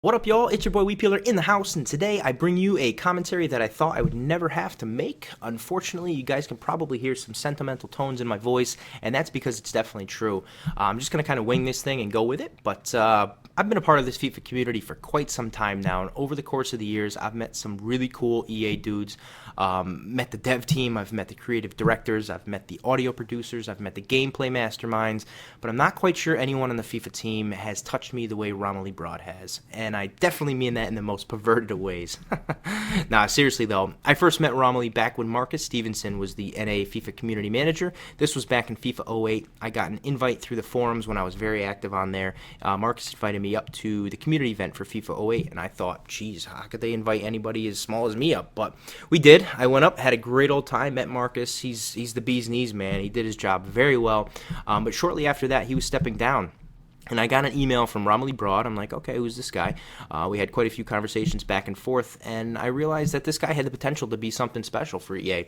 What up, y'all? It's your boy Wheat Peeler in the house, and today I bring you a commentary that I thought I would never have to make. Unfortunately, you guys can probably hear some sentimental tones in my voice, and that's because it's definitely true. I'm just going to kind of wing this thing and go with it, but I've been a part of this FIFA community for quite some time now, and over the course of the years, I've met some really cool EA dudes. Met the dev team, I've met the creative directors, I've met the audio producers, I've met the gameplay masterminds, but I'm not quite sure anyone on the FIFA team has touched me the way Romily Broad has, and I definitely mean that in the most perverted of ways. Nah, seriously though, I first met Romily back when Marcus Stevenson was the NA FIFA community manager. This was back in FIFA 08. I got an invite through the forums when I was very active on there. Marcus invited me up to the community event for FIFA 08, and I thought, geez, how could they invite anybody as small as me up? But we did. I went up, had a great old time, met Marcus. He's the bee's knees, man. He did his job very well. But shortly after that, he was stepping down. And I got an email from Romily Broad. I'm like, okay, who's this guy? We had quite a few conversations back and forth, and I realized that this guy had the potential to be something special for EA.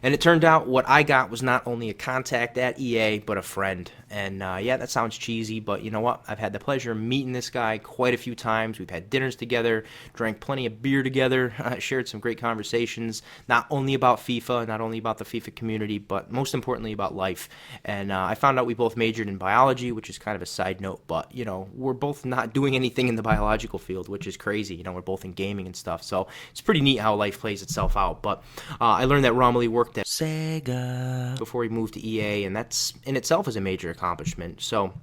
And it turned out what I got was not only a contact at EA, but a friend. And yeah, that sounds cheesy, but you know what? I've had the pleasure of meeting this guy quite a few times. We've had dinners together, drank plenty of beer together, shared some great conversations, not only about FIFA, not only about the FIFA community, but most importantly about life. And I found out we both majored in biology, which is kind of a side note. But, you know, we're both not doing anything in the biological field, which is crazy. You know, we're both in gaming and stuff. So it's pretty neat how life plays itself out. But I learned that Romily worked at Sega before he moved to EA, and that's in itself is a major accomplishment. So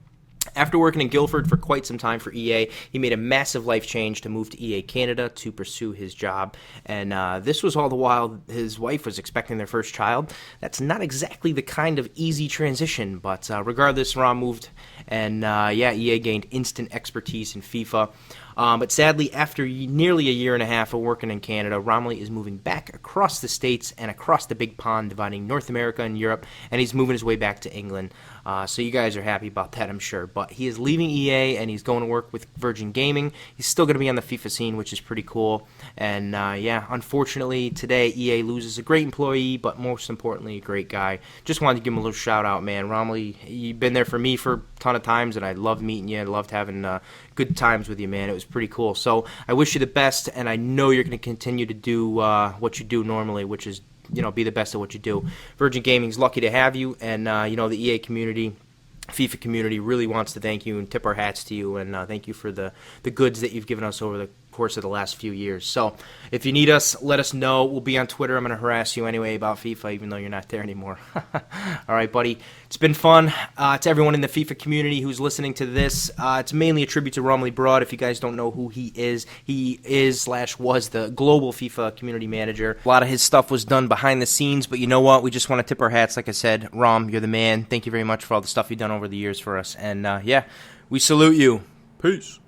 after working in Guildford for quite some time for EA, he made a massive life change to move to EA Canada to pursue his job. And this was all the while his wife was expecting their first child. That's not exactly the kind of easy transition, but regardless, Rom moved, and yeah, EA gained instant expertise in FIFA. But sadly, after nearly a year and a half of working in Canada, Romily is moving back across the States and across the big pond dividing North America and Europe, and he's moving his way back to England. So you guys are happy about that, I'm sure. But he is leaving EA, and he's going to work with Virgin Gaming. He's still going to be on the FIFA scene, which is pretty cool. And yeah, unfortunately, today EA loses a great employee, but most importantly, a great guy. Just wanted to give him a little shout-out, man. Romily, you've been there for me for a ton of times, and I loved meeting you. I loved having good times with you, man. It was pretty cool. So I wish you the best, and I know you're going to continue to do what you do normally, which is, you know, be the best at what you do. Virgin Gaming's lucky to have you, and you know, the EA community, FIFA community really wants to thank you and tip our hats to you, and thank you for the goods that you've given us over the course of the last few years. So if you need us, let us know. We'll be on Twitter. I'm going to harass you anyway about FIFA, even though you're not there anymore. All right, buddy. It's been fun. To everyone in the FIFA community who's listening to this, it's mainly a tribute to Romily Broad. If you guys don't know who he is / was the global FIFA community manager. A lot of his stuff was done behind the scenes, but you know what? We just want to tip our hats. Like I said, Rom, you're the man. Thank you very much for all the stuff you've done over the years for us. And yeah, we salute you. Peace.